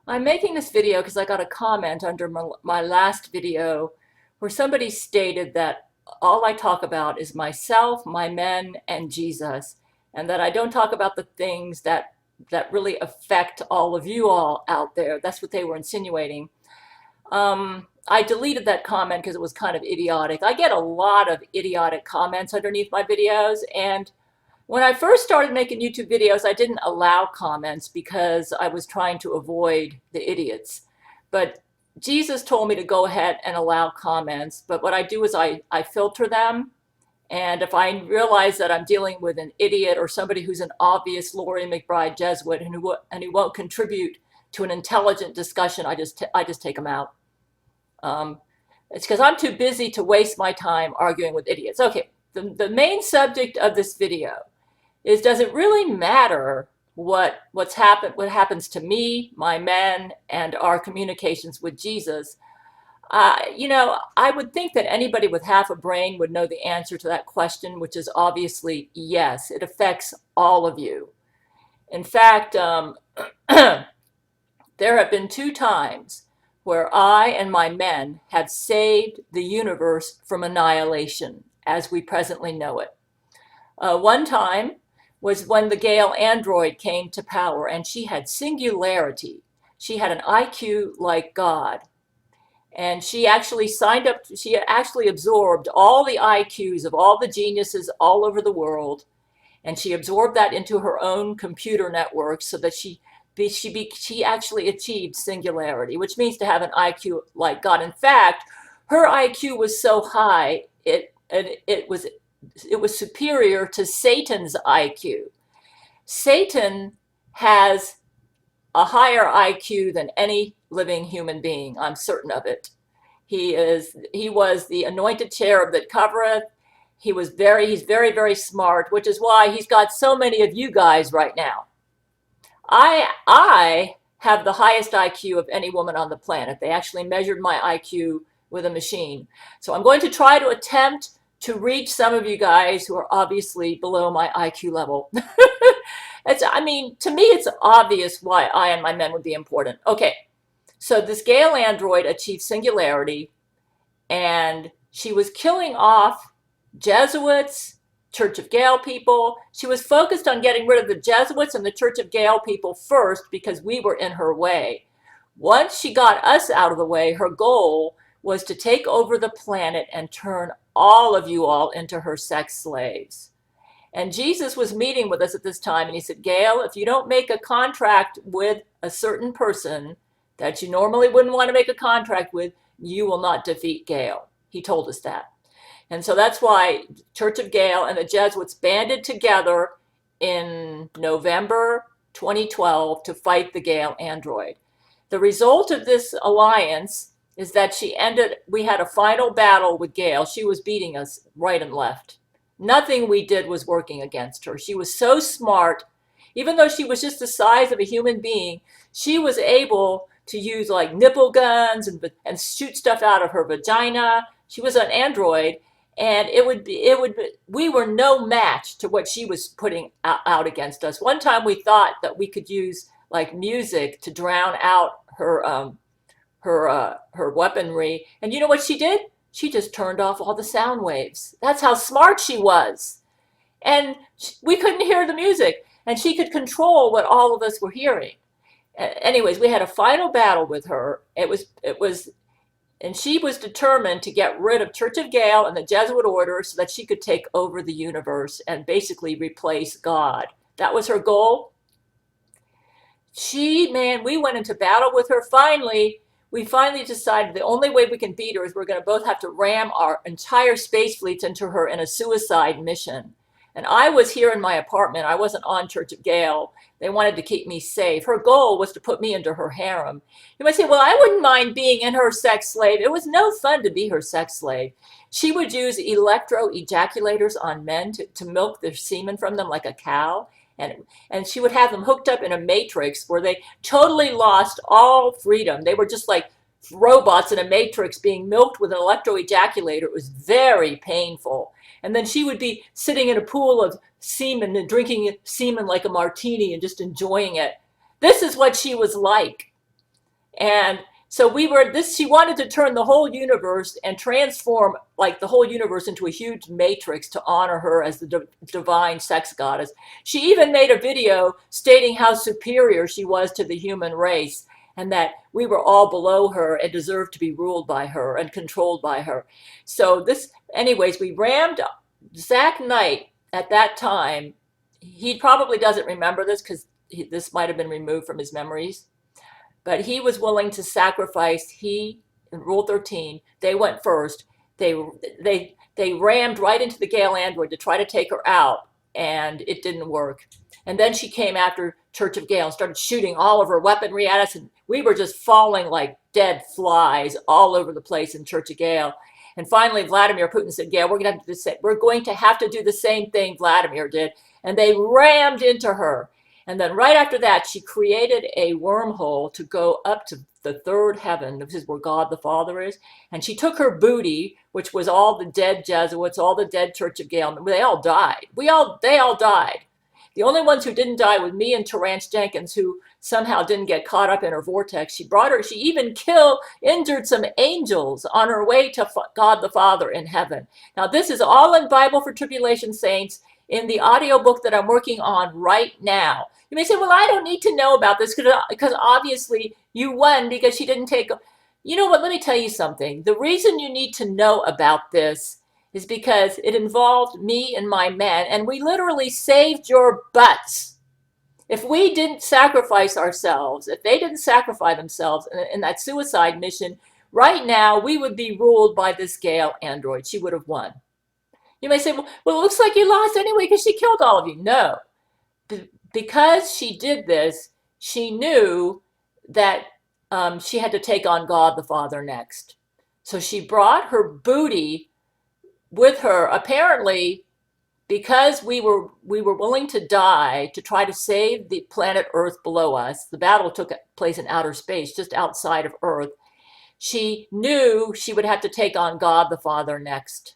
I'm making this video because I got a comment under my last video where somebody stated that all I talk about is myself, my men, and Jesus, and that I don't talk about the things that really affect all of you all out there. That's what they were insinuating. I deleted that comment because it was kind of idiotic. I get a lot of idiotic comments underneath my videos, and when I first started making YouTube videos, I didn't allow comments because I was trying to avoid the idiots. But Jesus told me to go ahead and allow comments. But what I do is I filter them. And if I realize that I'm dealing with an idiot or somebody who's an obvious Laurie McBride Jesuit and who won't contribute to an intelligent discussion, I just take them out. It's because I'm too busy to waste my time arguing with idiots. Okay, the main subject of this video is, does it really matter what happens to me, my men, and our communications with Jesus? I would think that anybody with half a brain would know the answer to that question, which is obviously yes. It affects all of you. In fact, there have been 2 times where I and my men have saved the universe from annihilation as we presently know it. One time was when the Gail android came to power, and she had singularity. She had an IQ like God. And she actually she actually absorbed all the IQs of all the geniuses all over the world. And she absorbed that into her own computer network so that she actually achieved singularity, which means to have an IQ like God. In fact, her IQ was so high, it was superior to Satan's IQ. Satan has a higher IQ than any living human being. I'm certain of it. He was the anointed cherub that covereth. He's very, very smart, which is why he's got so many of you guys right now. I have the highest IQ of any woman on the planet. They actually measured my IQ with a machine. So I'm going to try to attempt to reach some of you guys who are obviously below my IQ level. To me, it's obvious why I and my men would be important. Okay, so this Gail android achieved singularity, and she was killing off Jesuits, Church of Gail people. She was focused on getting rid of the Jesuits and the Church of Gail people first because we were in her way. Once she got us out of the way, her goal was to take over the planet and turn all of you all into her sex slaves. And Jesus was meeting with us at this time, and he said, Gail, if you don't make a contract with a certain person that you normally wouldn't want to make a contract with, you will not defeat Gail. He told us that. And so that's why Church of Gail and the Jesuits banded together in November 2012 to fight the Gail android. The result of this alliance is that we had a final battle with Gail. She was beating us right and left. Nothing we did was working against her. She was so smart. Even though she was just the size of a human being, she was able to use like nipple guns and shoot stuff out of her vagina. She was an android, and we were no match to what she was putting out against us. One time we thought that we could use like music to drown out her weaponry, and you know what she did? She just turned off all the sound waves. That's how smart she was. And we couldn't hear the music, and she could control what all of us were hearing. Anyways, we had a final battle with her. And she was determined to get rid of Church of Gail and the Jesuit order so that she could take over the universe and basically replace God. That was her goal. We went into battle with her. We finally decided the only way we can beat her is we're going to both have to ram our entire space fleets into her in a suicide mission. And I was here in my apartment. I wasn't on Church of Gail. They wanted to keep me safe. Her goal was to put me into her harem. You might say, well, I wouldn't mind being in her sex slave. It was no fun to be her sex slave. She would use electro ejaculators on men to milk their semen from them like a cow. And she would have them hooked up in a matrix where they totally lost all freedom. They were just like robots in a matrix being milked with an electro ejaculator. It was very painful. And then she would be sitting in a pool of semen and drinking semen like a martini and just enjoying it. This is what she was like. And so she wanted to turn the whole universe and transform like the whole universe into a huge matrix to honor her as the divine sex goddess. She even made a video stating how superior she was to the human race and that we were all below her and deserved to be ruled by her and controlled by her. So anyways, we rammed Zach Knight at that time. He probably doesn't remember this because this might have been removed from his memories, but he was willing to sacrifice. He in Rule 13, they went first. They rammed right into the Gail android to try to take her out, and it didn't work. And then she came after Church of Gail and started shooting all of her weaponry at us, and we were just falling like dead flies all over the place in Church of Gail. And finally, Vladimir Putin said, "Gail, we're going to have to do the same thing Vladimir did," and they rammed into her. And then right after that, she created a wormhole to go up to the third heaven. This is where God the Father is. And she took her booty, which was all the dead Jesuits, all the dead Church of Gail. They all died. They all died. The only ones who didn't die was me and Terence Jenkins, who somehow didn't get caught up in her vortex. She even injured some angels on her way to God the Father in heaven. Now, this is all in Bible for Tribulation Saints in the audiobook that I'm working on right now. You may say, well, I don't need to know about this because obviously you won because she didn't take. You know what? Let me tell you something. The reason you need to know about this is because it involved me and my men, and we literally saved your butts. If we didn't sacrifice ourselves, if they didn't sacrifice themselves in that suicide mission, right now we would be ruled by this Gail android. She would have won. You may say, well, it looks like you lost anyway because she killed all of you. No. Because she did this, she knew that she had to take on God the Father next. So she brought her booty with her, apparently because we were willing to die to try to save the planet Earth below us. The battle took place in outer space, just outside of Earth. She knew she would have to take on God the Father next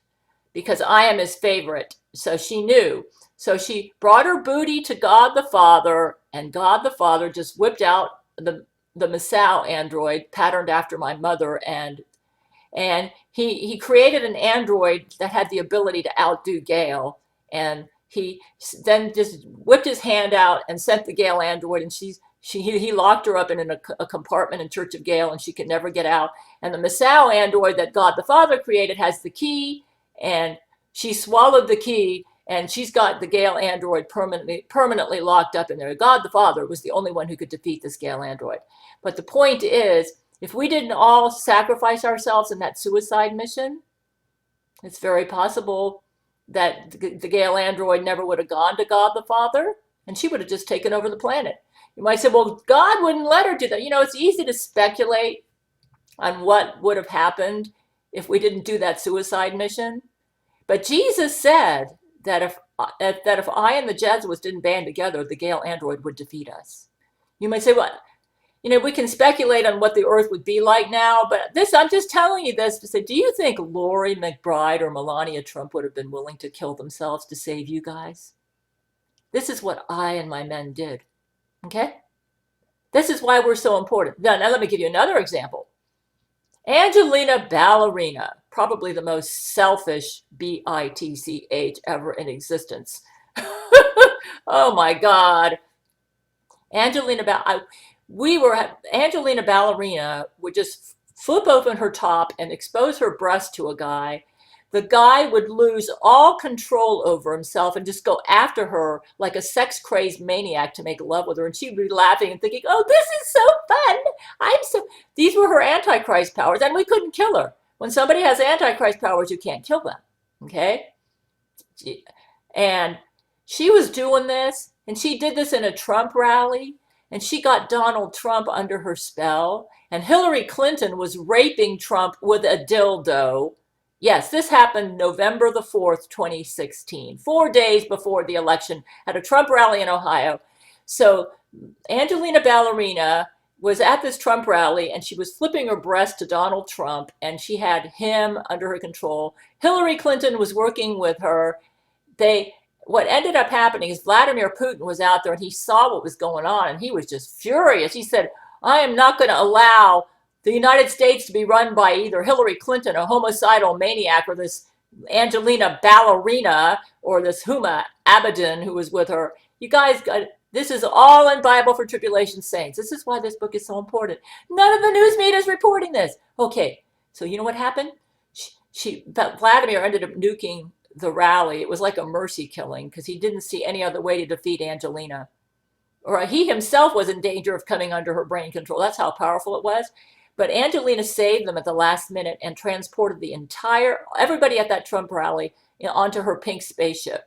because I am his favorite. So she knew. So she brought her booty to God the Father, and God the Father just whipped out the Masao android patterned after my mother, and he created an android that had the ability to outdo Gail, and he then just whipped his hand out and sent the Gail android, and he locked her up in a compartment in Church of Gail, and she could never get out. And the Masao android that God the Father created has the key, and she swallowed the key, and she's got the Gail android permanently locked up in there. God the Father was the only one who could defeat this Gail android. But the point is, if we didn't all sacrifice ourselves in that suicide mission, it's very possible that the Gail android never would have gone to God the Father, and she would have just taken over the planet. You might say, well, God wouldn't let her do that. You know, it's easy to speculate on what would have happened if we didn't do that suicide mission. But Jesus said that if I and the Jesuits didn't band together, the Gail android would defeat us. You might say, well, you know, we can speculate on what the Earth would be like now, but I'm just telling you this to say, do you think Lori McBride or Melania Trump would have been willing to kill themselves to save you guys? This is what I and my men did. Okay? This is why we're so important. Now let me give you another example. Angelina Ballerina, probably the most selfish bitch ever in existence. Oh my God. Angelina Ballerina would just flip open her top and expose her breast to a guy. The guy would lose all control over himself and just go after her like a sex-crazed maniac to make love with her. And she'd be laughing and thinking, oh, this is so fun. These were her Antichrist powers, and we couldn't kill her. When somebody has Antichrist powers, you can't kill them, okay? And she was doing this, and she did this in a Trump rally, and she got Donald Trump under her spell, and Hillary Clinton was raping Trump with a dildo. Yes, this happened November the 4th, 2016, 4 days before the election at a Trump rally in Ohio. So Angelina Ballerina was at this Trump rally, and she was flipping her breast to Donald Trump, and she had him under her control. Hillary Clinton was working with her. What ended up happening is Vladimir Putin was out there, and he saw what was going on, and he was just furious. He said, I am not going to allow the United States to be run by either Hillary Clinton, a homicidal maniac, or this Angelina ballerina, or this Huma Abedin who was with her. You guys, this is all in Bible for Tribulation Saints. This is why this book is so important. None of the news media is reporting this. Okay, so you know what happened? Vladimir ended up nuking the rally. It was like a mercy killing because he didn't see any other way to defeat Angelina. Or he himself was in danger of coming under her brain control. That's how powerful it was. But Angelina saved them at the last minute and transported everybody at that Trump rally onto her pink spaceship.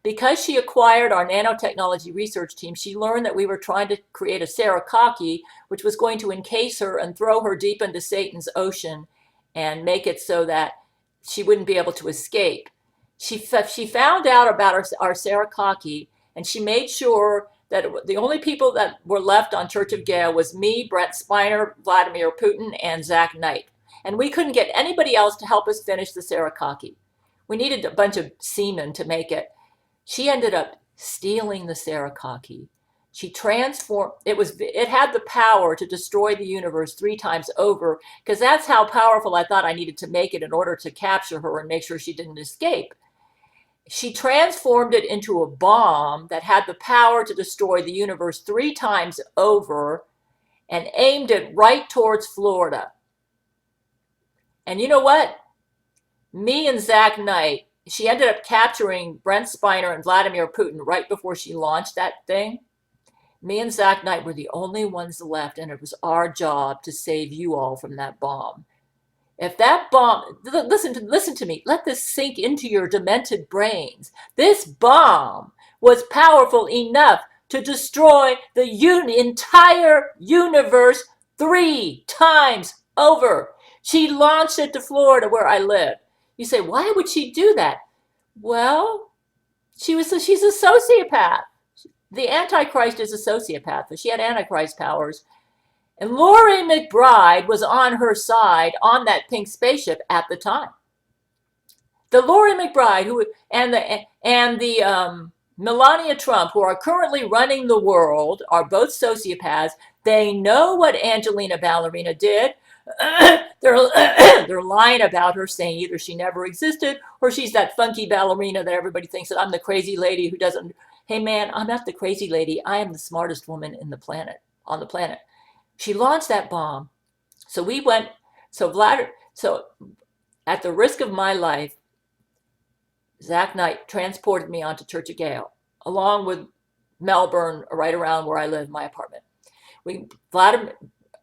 Because she acquired our nanotechnology research team, she learned that we were trying to create a Sarakaki, which was going to encase her and throw her deep into Satan's ocean and make it so that she wouldn't be able to escape. She found out about our Sarakaki, and she made sure that the only people that were left on Church of Gail was me, Brent Spiner, Vladimir Putin, and Zach Knight. And we couldn't get anybody else to help us finish the Sarakaki. We needed a bunch of seamen to make it. She ended up stealing the Sarakaki. She transformed, it had the power to destroy the universe 3 times over, because that's how powerful I thought I needed to make it in order to capture her and make sure she didn't escape. She transformed it into a bomb that had the power to destroy the universe 3 times over and aimed it right towards Florida. And you know what? Me and Zach Knight, she ended up capturing Brent Spiner and Vladimir Putin right before she launched that thing. Me and Zach Knight were the only ones left, and it was our job to save you all from that bomb. If that bomb, listen to me, let this sink into your demented brains. This bomb was powerful enough to destroy the entire universe 3 times over. She launched it to Florida, where I live. You say, why would she do that? Well, she's a sociopath. The Antichrist is a sociopath, but she had Antichrist powers. And Laurie McBride was on her side on that pink spaceship at the time. The Laurie McBride and the Melania Trump, who are currently running the world, are both sociopaths. They know what Angelina Ballerina did. They're lying about her, saying either she never existed or she's that funky ballerina that everybody thinks that I'm the crazy lady who doesn't. Hey man, I'm not the crazy lady. I am the smartest woman on the planet. She launched that bomb. So at the risk of my life, Zach Knight transported me onto Church of Gail, along with Melbourne, right around where I live, my apartment.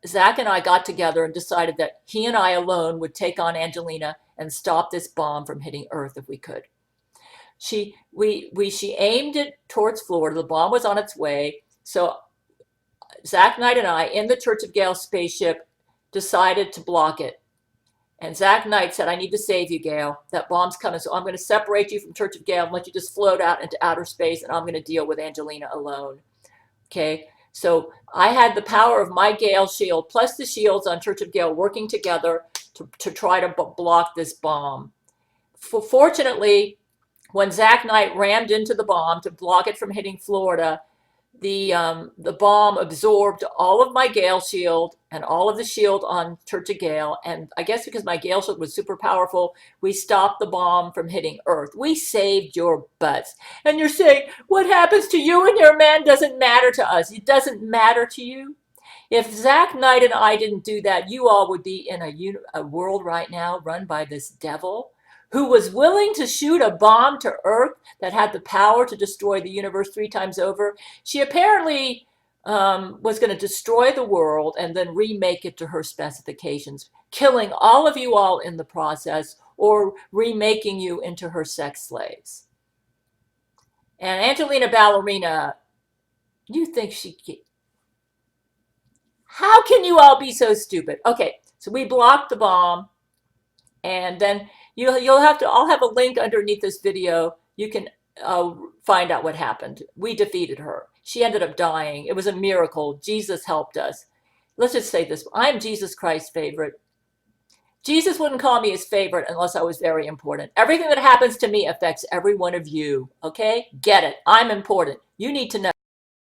Zach and I got together and decided that he and I alone would take on Angelina and stop this bomb from hitting Earth if we could. She aimed it towards Florida. The bomb was on its way. So Zach Knight and I, in the Church of Gail spaceship, decided to block it. And Zach Knight said, I need to save you, Gail. That bomb's coming. So I'm going to separate you from Church of Gail and let you just float out into outer space. And I'm going to deal with Angelina alone. Okay. So I had the power of my Gail shield plus the shields on Church of Gail working together to try to block this bomb. Fortunately, when Zach Knight rammed into the bomb to block it from hitting Florida, the bomb absorbed all of my Gail shield and all of the shield on Church of Gail. And I guess because my Gail shield was super powerful, we stopped the bomb from hitting Earth. We saved your butts. And you're saying, what happens to you and your man doesn't matter to us. It doesn't matter to you. If Zach Knight and I didn't do that, you all would be in a world right now run by this devil who was willing to shoot a bomb to Earth that had the power to destroy the universe 3 times over. She apparently was going to destroy the world and then remake it to her specifications, killing all of you all in the process or remaking you into her sex slaves. And Angelina Ballerina, you think how can you all be so stupid? Okay, so we blocked the bomb, and then I'll have a link underneath this video. You can find out what happened. We defeated her. She ended up dying. It was a miracle. Jesus helped us. Let's just say this. I'm Jesus Christ's favorite. Jesus wouldn't call me his favorite unless I was very important. Everything that happens to me affects every one of you. Okay? Get it. I'm important. You need to know.